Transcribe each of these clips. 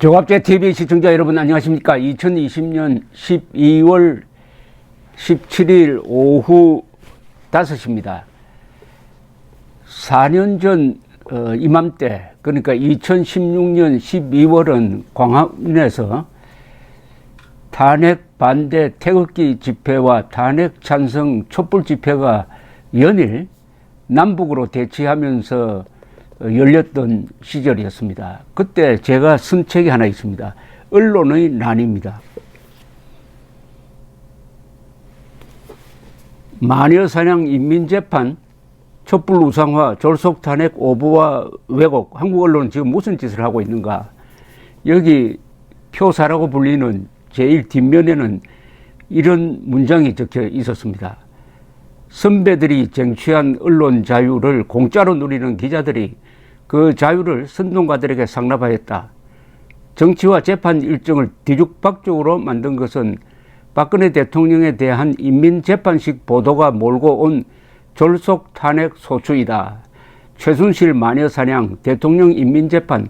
조갑제TV 시청자 여러분 안녕하십니까. 2020년 12월 17일 오후 5시입니다. 4년 전 이맘때, 그러니까 2016년 12월은 광화문에서 탄핵 반대 태극기 집회와 탄핵 찬성 촛불 집회가 연일 남북으로 대치하면서 열렸던 시절이었습니다. 그때 제가 쓴 책이 하나 있습니다. 언론의 난입니다. 마녀사냥 인민재판, 촛불 우상화, 졸속탄핵 오보와 왜곡, 한국 언론은 지금 무슨 짓을 하고 있는가. 여기 표사라고 불리는 제일 뒷면에는 이런 문장이 적혀 있었습니다. 선배들이 쟁취한 언론 자유를 공짜로 누리는 기자들이 그 자유를 선동가들에게 상납하였다. 정치와 재판 일정을 뒤죽박죽으로 만든 것은 박근혜 대통령에 대한 인민재판식 보도가 몰고 온 졸속 탄핵 소추이다. 최순실 마녀사냥, 대통령 인민재판,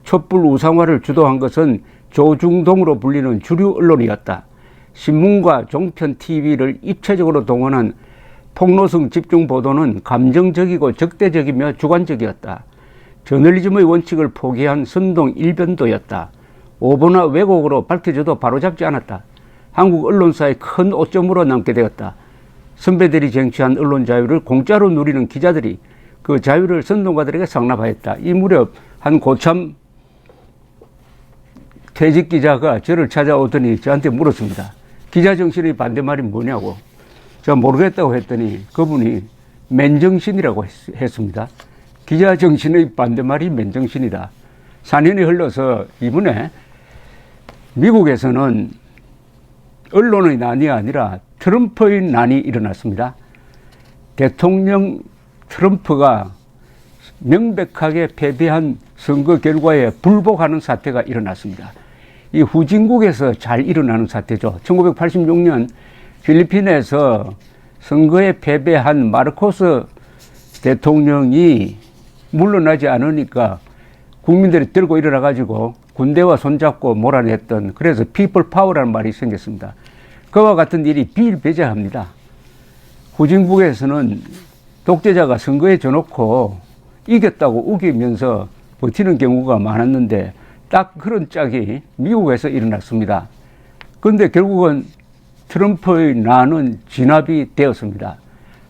촛불 우상화를 주도한 것은 조중동으로 불리는 주류 언론이었다. 신문과 종편 TV를 입체적으로 동원한 폭로성 집중 보도는 감정적이고 적대적이며 주관적이었다. 저널리즘의 원칙을 포기한 선동 일변도였다. 오보나 왜곡으로 밝혀져도 바로잡지 않았다. 한국 언론사의 큰 오점으로 남게 되었다. 선배들이 쟁취한 언론 자유를 공짜로 누리는 기자들이 그 자유를 선동가들에게 상납하였다. 이 무렵 한 고참 퇴직 기자가 저를 찾아오더니 저한테 물었습니다. 기자 정신의 반대말이 뭐냐고. 제가 모르겠다고 했더니 그분이 맨정신이라고 했습니다. 기자 정신의 반대말이 맨정신이다. 4년이 흘러서 이번에 미국에서는 언론의 난이 아니라 트럼프의 난이 일어났습니다. 대통령 트럼프가 명백하게 패배한 선거 결과에 불복하는 사태가 일어났습니다. 이 후진국에서 잘 일어나는 사태죠. 1986년 필리핀에서 선거에 패배한 마르코스 대통령이 물러나지 않으니까 국민들이 들고 일어나 가지고 군대와 손잡고 몰아냈던, 그래서 피플 파워라는 말이 생겼습니다. 그와 같은 일이 비일비재합니다. 후진국에서는 독재자가 선거에 져놓고 이겼다고 우기면서 버티는 경우가 많았는데 딱 그런 짝이 미국에서 일어났습니다. 그런데 결국은 트럼프의 난은 진압이 되었습니다.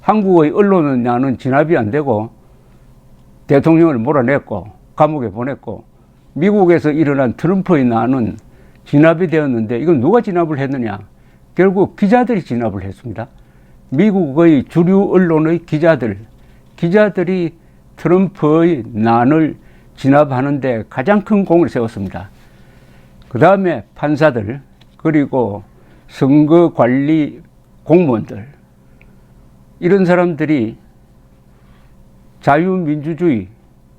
한국의 언론의 난은 진압이 안 되고 대통령을 몰아냈고 감옥에 보냈고, 미국에서 일어난 트럼프의 난은 진압이 되었는데 이건 누가 진압을 했느냐. 결국 기자들이 진압을 했습니다. 미국의 주류 언론의 기자들이 트럼프의 난을 진압하는데 가장 큰 공을 세웠습니다. 그 다음에 판사들, 그리고 선거관리 공무원들, 이런 사람들이 자유민주주의,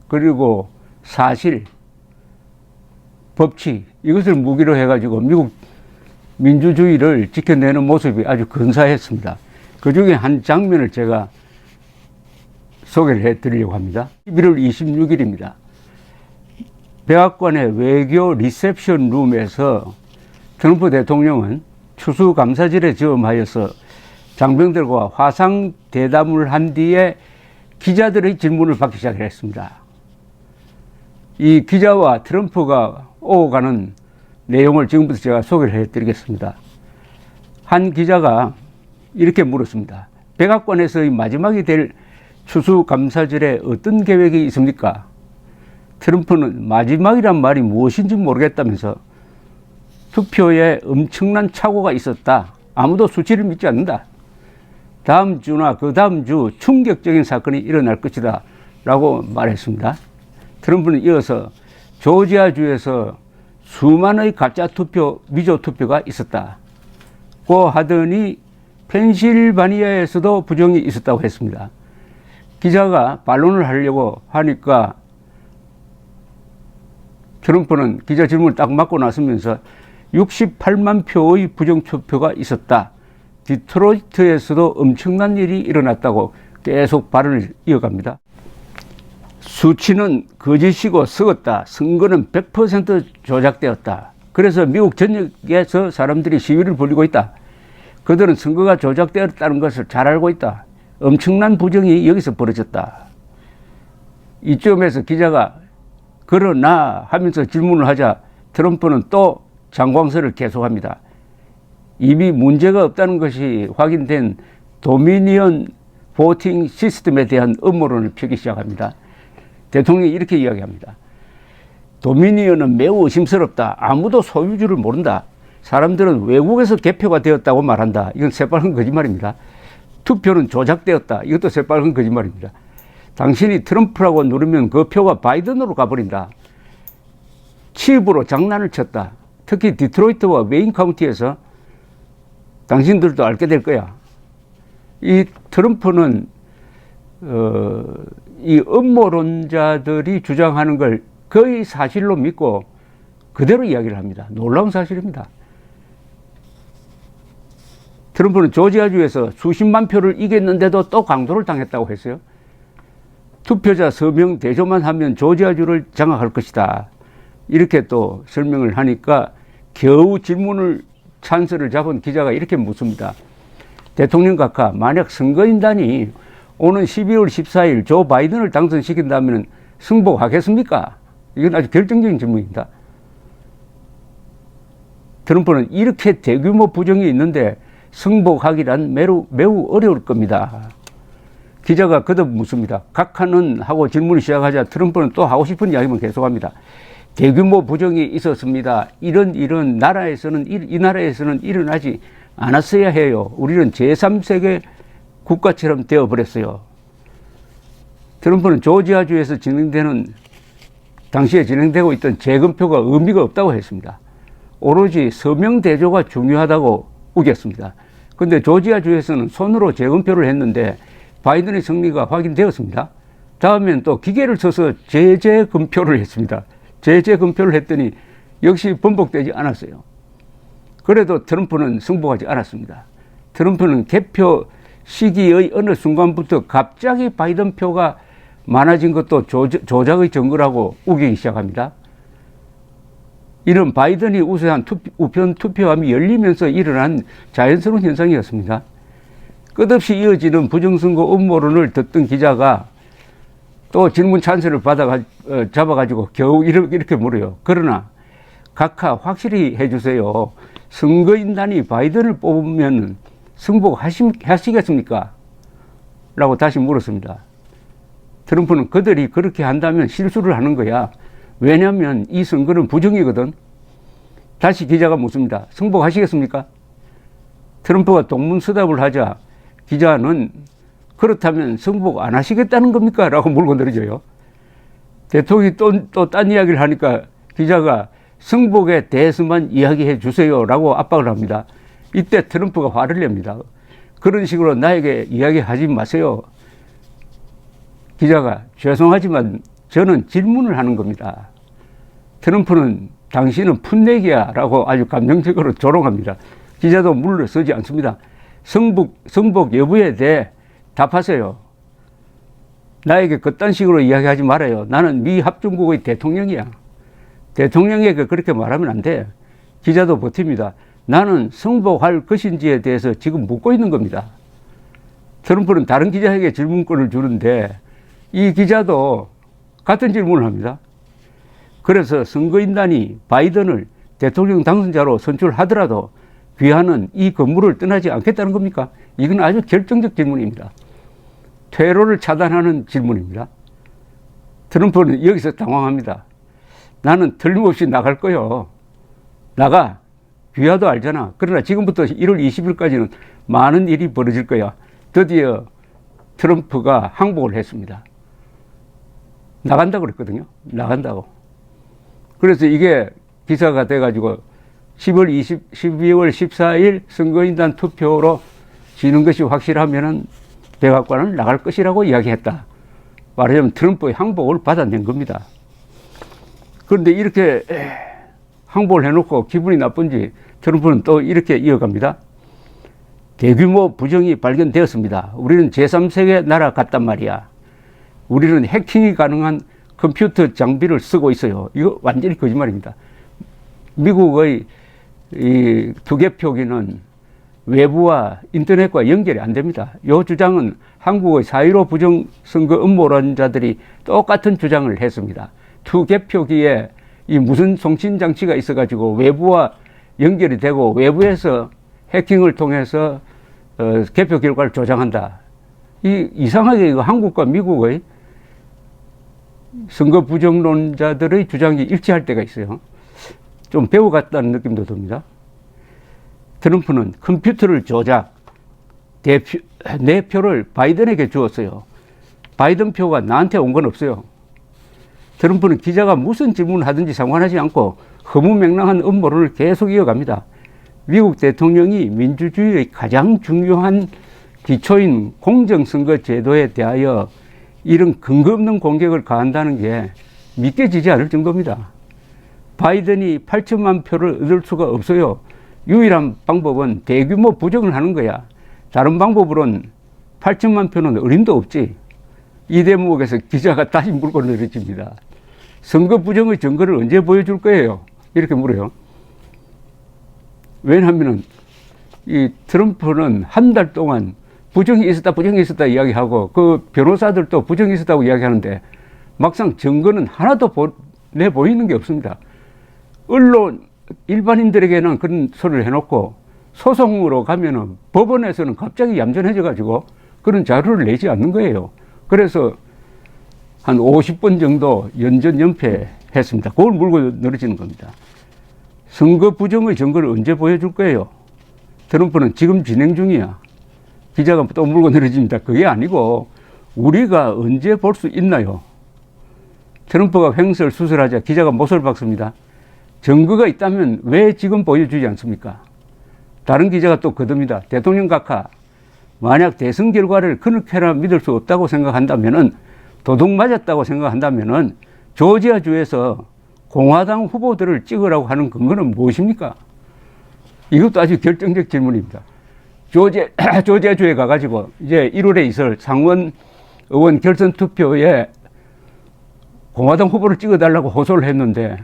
그리고 사실, 법치, 이것을 무기로 해가지고 미국 민주주의를 지켜내는 모습이 아주 근사했습니다. 그 중에 한 장면을 제가 소개를 해드리려고 합니다. 11월 26일입니다. 백악관의 외교 리셉션 룸에서 트럼프 대통령은 추수감사절에 저음하여서 장병들과 화상 대담을 한 뒤에 기자들의 질문을 받기 시작했습니다. 이 기자와 트럼프가 오가는 내용을 지금부터 제가 소개를 해드리겠습니다. 한 기자가 이렇게 물었습니다. 백악관에서의 마지막이 될 추수감사절에 어떤 계획이 있습니까? 트럼프는 마지막이란 말이 무엇인지 모르겠다면서 투표에 엄청난 착오가 있었다. 아무도 수치를 믿지 않는다. 다음 주나 그 다음 주 충격적인 사건이 일어날 것이다 라고 말했습니다. 트럼프는 이어서 조지아주에서 수만의 가짜 투표, 위조 투표가 있었다고 하더니 펜실바니아에서도 부정이 있었다고 했습니다. 기자가 반론을 하려고 하니까 트럼프는 기자 질문을 딱 맞고 나서면서 68만 표의 부정투표가 있었다. 디트로이트에서도 엄청난 일이 일어났다고 계속 발언을 이어갑니다. 수치는 거짓이고 썩었다. 선거는 100% 조작되었다. 그래서 미국 전역에서 사람들이 시위를 벌이고 있다. 그들은 선거가 조작되었다는 것을 잘 알고 있다. 엄청난 부정이 여기서 벌어졌다. 이쯤에서 기자가 그러나 하면서 질문을 하자 트럼프는 또 장광설을 계속합니다. 이미 문제가 없다는 것이 확인된 도미니언 보팅 시스템에 대한 음모론을 펴기 시작합니다. 대통령이 이렇게 이야기합니다. 도미니언은 매우 의심스럽다. 아무도 소유주를 모른다. 사람들은 외국에서 개표가 되었다고 말한다. 이건 새빨간 거짓말입니다. 투표는 조작되었다. 이것도 새빨간 거짓말입니다. 당신이 트럼프라고 누르면 그 표가 바이든으로 가버린다. 칩으로 장난을 쳤다. 특히 디트로이트와 웨인 카운티에서 당신들도 알게 될 거야. 이 트럼프는 이 음모론자들이 주장하는 걸 거의 사실로 믿고 그대로 이야기를 합니다. 놀라운 사실입니다. 트럼프는 조지아주에서 수십만 표를 이겼는데도 또 강도를 당했다고 했어요. 투표자 서명 대조만 하면 조지아주를 장악할 것이다. 이렇게 또 설명을 하니까 겨우 질문을 찬스를 잡은 기자가 이렇게 묻습니다. 대통령 각하, 만약 선거인단이 오는 12월 14일 조 바이든을 당선시킨다면 승복하겠습니까? 이건 아주 결정적인 질문입니다. 트럼프는 이렇게 대규모 부정이 있는데 승복하기란 매우 어려울 겁니다. 기자가 거듭 묻습니다. 각하는 하고 질문을 시작하자 트럼프는 또 하고 싶은 이야기만 계속합니다. 대규모 부정이 있었습니다. 이런 나라에서는 이 나라에서는 일어나지 않았어야 해요. 우리는 제3세계 국가처럼 되어버렸어요. 트럼프는 조지아주에서 당시에 진행되고 있던 재검표가 의미가 없다고 했습니다. 오로지 서명 대조가 중요하다고 우겼습니다. 그런데 조지아주에서는 손으로 재검표를 했는데 바이든의 승리가 확인되었습니다. 다음엔 또 기계를 써서 재검표를 했습니다. 재검표를 했더니 역시 번복되지 않았어요. 그래도 트럼프는 승복하지 않았습니다. 트럼프는 개표 시기의 어느 순간부터 갑자기 바이든 표가 많아진 것도 조작의 증거라고 우기기 시작합니다. 이런 바이든이 우세한 우편 투표함이 열리면서 일어난 자연스러운 현상이었습니다. 끝없이 이어지는 부정선거 음모론을 듣던 기자가 또 질문 찬스를 잡아가지고 겨우 이렇게 물어요. 그러나 각하 확실히 해주세요. 선거인단이 바이든을 뽑으면 승복하시겠습니까? 라고 다시 물었습니다. 트럼프는 그들이 그렇게 한다면 실수를 하는 거야. 왜냐하면 이 선거는 부정이거든. 다시 기자가 묻습니다. 승복하시겠습니까? 트럼프가 동문서답을 하자 기자는 그렇다면 승복 안 하시겠다는 겁니까? 라고 물고 늘어져요. 대통령이 또 딴 이야기를 하니까 기자가 승복에 대해서만 이야기해 주세요 라고 압박을 합니다. 이때 트럼프가 화를 냅니다. 그런 식으로 나에게 이야기하지 마세요. 기자가 죄송하지만 저는 질문을 하는 겁니다. 트럼프는 당신은 풋내기야 라고 아주 감정적으로 조롱합니다. 기자도 물러서지 않습니다. 승복 여부에 대해 답하세요. 나에게 그딴 식으로 이야기하지 말아요. 나는 미 합중국의 대통령이야. 대통령에게 그렇게 말하면 안 돼. 기자도 버팁니다. 나는 승복할 것인지에 대해서 지금 묻고 있는 겁니다. 트럼프는 다른 기자에게 질문권을 주는데 이 기자도 같은 질문을 합니다. 그래서 선거인단이 바이든을 대통령 당선자로 선출하더라도 귀하는 이 건물을 떠나지 않겠다는 겁니까? 이건 아주 결정적 질문입니다. 퇴로를 차단하는 질문입니다. 트럼프는 여기서 당황합니다. 나는 틀림없이 나갈 거요. 나가. 귀하도 알잖아. 그러나 지금부터 1월 20일까지는 많은 일이 벌어질 거야. 드디어 트럼프가 항복을 했습니다. 나간다고 그랬거든요. 나간다고. 그래서 이게 기사가 돼가지고 12월 14일 선거인단 투표로 지는 것이 확실하면은 백악관을 나갈 것이라고 이야기했다. 말하자면 트럼프의 항복을 받아낸 겁니다. 그런데 이렇게 항복을 해놓고 기분이 나쁜지 트럼프는 또 이렇게 이어갑니다. 대규모 부정이 발견되었습니다. 우리는 제3세계 나라 같단 말이야. 우리는 해킹이 가능한 컴퓨터 장비를 쓰고 있어요. 이거 완전히 거짓말입니다. 미국의 이 투개 표기는 외부와 인터넷과 연결이 안 됩니다. 이 주장은 한국의 4.15 부정선거 음모론자들이 똑같은 주장을 했습니다. 투개 표기에 이 무슨 송신장치가 있어가지고 외부와 연결이 되고 외부에서 해킹을 통해서 개표 결과를 조작한다. 이상하게 이거 한국과 미국의 선거 부정론자들의 주장이 일치할 때가 있어요. 좀 배워갔다는 느낌도 듭니다. 트럼프는 컴퓨터를 조작, 내 표를 바이든에게 주었어요. 바이든 표가 나한테 온 건 없어요. 트럼프는 기자가 무슨 질문을 하든지 상관하지 않고 허무맹랑한 음모론을 계속 이어갑니다. 미국 대통령이 민주주의의 가장 중요한 기초인 공정선거 제도에 대하여 이런 근거 없는 공격을 가한다는 게 믿겨지지 않을 정도입니다. 바이든이 8천만 표를 얻을 수가 없어요. 유일한 방법은 대규모 부정을 하는 거야. 다른 방법으로는 8천만 표는 어림도 없지. 이 대목에서 기자가 다시 물고 늘어집니다. 선거 부정의 증거를 언제 보여줄 거예요? 이렇게 물어요. 왜냐하면 이 트럼프는 한 달 동안 부정이 있었다 이야기하고 그 변호사들도 부정이 있었다고 이야기하는데 막상 증거는 하나도 내보이는 게 없습니다. 언론, 일반인들에게는 그런 소리를 해놓고 소송으로 가면은 법원에서는 갑자기 얌전해져가지고 그런 자료를 내지 않는 거예요. 그래서 한 50번 정도 연전연패했습니다. 그걸 물고 늘어지는 겁니다. 선거 부정의 증거를 언제 보여줄 거예요? 트럼프는 지금 진행 중이야. 기자가 또 물고 늘어집니다. 그게 아니고 우리가 언제 볼 수 있나요? 트럼프가 횡설수설하자 기자가 못을 박습니다. 증거가 있다면 왜 지금 보여주지 않습니까? 다른 기자가 또 거듭니다. 대통령 각하, 만약 대선 결과를 그렇게나 믿을 수 없다고 생각한다면은, 도둑 맞았다고 생각한다면은 조지아주에서 공화당 후보들을 찍으라고 하는 근거는 무엇입니까? 이것도 아주 결정적 질문입니다. 조지아주에 가가지고 이제 1월에 있을 상원 의원 결선 투표에 공화당 후보를 찍어달라고 호소를 했는데,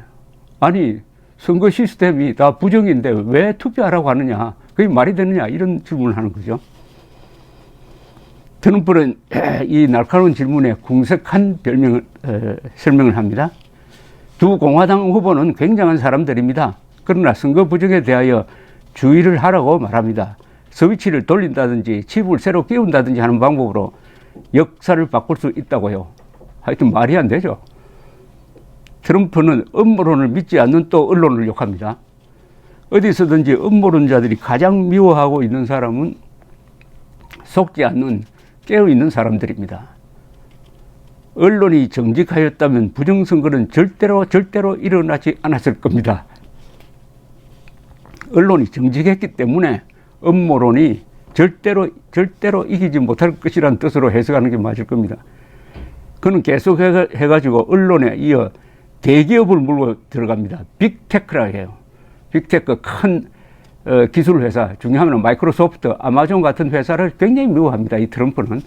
아니 선거 시스템이 다 부정인데 왜 투표하라고 하느냐, 그게 말이 되느냐, 이런 질문을 하는 거죠. 트럼프는 이 날카로운 질문에 궁색한 설명을 합니다. 두 공화당 후보는 굉장한 사람들입니다. 그러나 선거 부정에 대하여 주의를 하라고 말합니다. 스위치를 돌린다든지 칩을 새로 끼운다든지 하는 방법으로 역사를 바꿀 수 있다고요. 하여튼 말이 안 되죠. 트럼프는 음모론을 믿지 않는 또 언론을 욕합니다. 어디서든지 음모론자들이 가장 미워하고 있는 사람은 속지 않는 깨어있는 사람들입니다. 언론이 정직하였다면 부정선거는 절대로 일어나지 않았을 겁니다. 언론이 정직했기 때문에 음모론이 절대로 이기지 못할 것이라는 뜻으로 해석하는 게 맞을 겁니다. 그는 계속 해가지고 언론에 이어 대기업을 물고 들어갑니다. 빅테크라고 해요. 빅테크, 큰 기술 회사, 중요하면 마이크로소프트, 아마존 같은 회사를 굉장히 미워합니다. 이 트럼프는.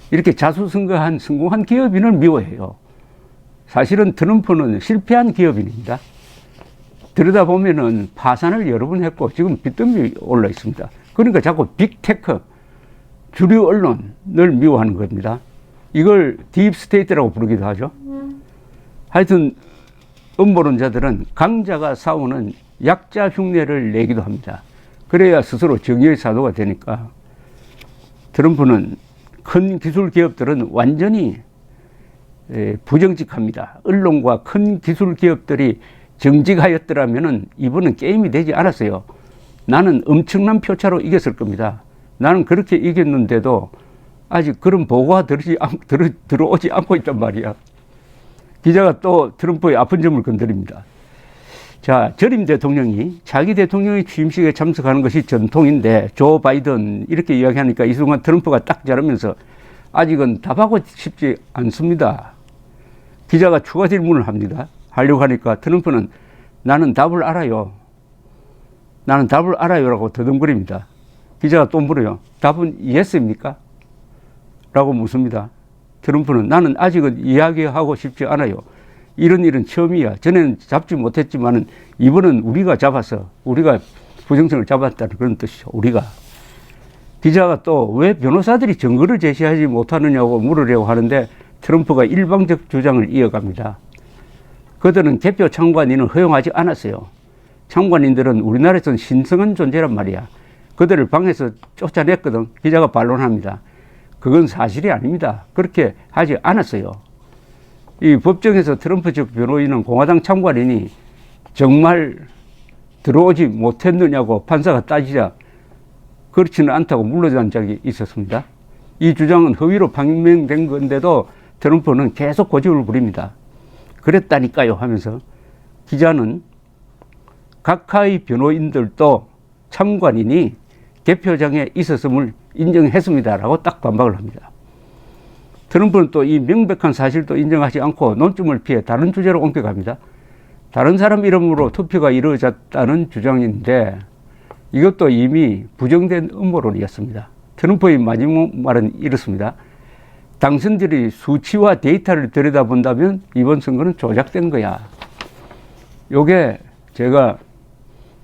이렇게 자수성가한 성공한 기업인을 미워해요. 사실은 트럼프는 실패한 기업인입니다. 들여다보면은 파산을 여러 번 했고 지금 빚더미 올라 있습니다. 그러니까 자꾸 빅테크, 주류 언론을 미워하는 겁니다. 이걸 딥스테이트라고 부르기도 하죠. 하여튼 음모론자들은 강자가 싸우는 약자 흉내를 내기도 합니다. 그래야 스스로 정의의 사도가 되니까. 트럼프는 큰 기술 기업들은 완전히 부정직합니다. 언론과 큰 기술 기업들이 정직하였더라면 이번은 게임이 되지 않았어요. 나는 엄청난 표차로 이겼을 겁니다. 나는 그렇게 이겼는데도 아직 그런 보고가 들어오지 않고 있단 말이야. 기자가 또 트럼프의 아픈 점을 건드립니다. 자, 전임 대통령이 자기 대통령의 취임식에 참석하는 것이 전통인데 조 바이든 이렇게 이야기하니까 이 순간 트럼프가 딱 자르면서 아직은 답하고 싶지 않습니다. 기자가 추가 질문을 합니다. 하려고 하니까 트럼프는 나는 답을 알아요. 나는 답을 알아요라고 더듬거립니다. 기자가 또 물어요. 답은 yes입니까? 라고 묻습니다. 트럼프는 나는 아직은 이야기하고 싶지 않아요. 이런 일은 처음이야. 전에는 잡지 못했지만은 이번은 우리가 잡아서 우리가 부정선을 잡았다는 그런 뜻이죠. 우리가. 기자가 또 왜 변호사들이 증거를 제시하지 못하느냐고 물으려고 하는데 트럼프가 일방적 주장을 이어갑니다. 그들은 개표 참관인을 허용하지 않았어요. 참관인들은 우리나라에서는 신성한 존재란 말이야. 그들을 방에서 쫓아냈거든. 기자가 반론합니다. 그건 사실이 아닙니다. 그렇게 하지 않았어요. 이 법정에서 트럼프 측 변호인은 공화당 참관인이 정말 들어오지 못했느냐고 판사가 따지자 그렇지는 않다고 물러난 적이 있었습니다. 이 주장은 허위로 판명된 건데도 트럼프는 계속 고집을 부립니다. 그랬다니까요 하면서 기자는 각하의 변호인들도 참관인이 개표장에 있었음을 인정했습니다라고 딱 반박을 합니다. 트럼프는 또 이 명백한 사실도 인정하지 않고 논점을 피해 다른 주제로 옮겨갑니다. 다른 사람 이름으로 투표가 이루어졌다는 주장인데 이것도 이미 부정된 음모론이었습니다. 트럼프의 마지막 말은 이렇습니다. 당신들이 수치와 데이터를 들여다본다면 이번 선거는 조작된 거야. 요게 제가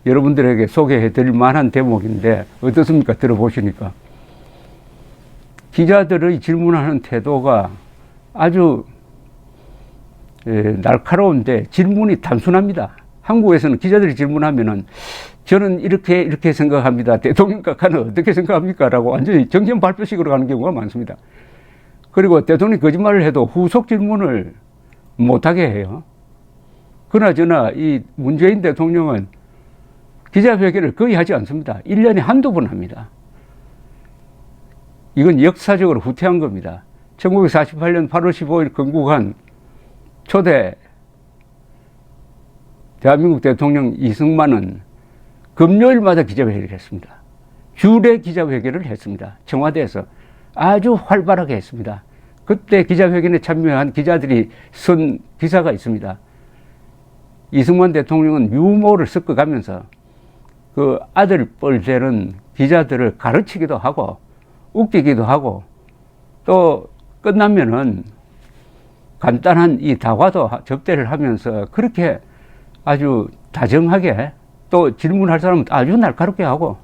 여러분들에게 소개해 드릴 만한 대목인데 어떻습니까? 들어보시니까. 기자들의 질문하는 태도가 아주 날카로운데 질문이 단순합니다. 한국에서는 기자들이 질문하면은 저는 이렇게 생각합니다. 대통령 각하는 어떻게 생각합니까? 라고 완전히 정견 발표식으로 가는 경우가 많습니다. 그리고 대통령이 거짓말을 해도 후속 질문을 못하게 해요. 그나저나 이 문재인 대통령은 기자회견을 거의 하지 않습니다. 1년에 한두 번 합니다. 이건 역사적으로 후퇴한 겁니다. 1948년 8월 15일 건국한 초대 대한민국 대통령 이승만은 금요일마다 기자회견을 했습니다. 주례 기자회견을 했습니다. 청와대에서 아주 활발하게 했습니다. 그때 기자회견에 참여한 기자들이 쓴 기사가 있습니다. 이승만 대통령은 유머를 섞어가면서 그 아들 뻘되는 기자들을 가르치기도 하고 웃기기도 하고 또 끝나면은 간단한 이 다과도 접대를 하면서 그렇게 아주 다정하게 또 질문할 사람은 아주 날카롭게 하고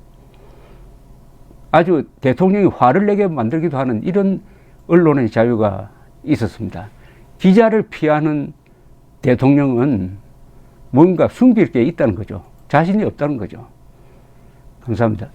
아주 대통령이 화를 내게 만들기도 하는 이런 언론의 자유가 있었습니다. 기자를 피하는 대통령은 뭔가 숨길 게 있다는 거죠. 자신이 없다는 거죠. 감사합니다.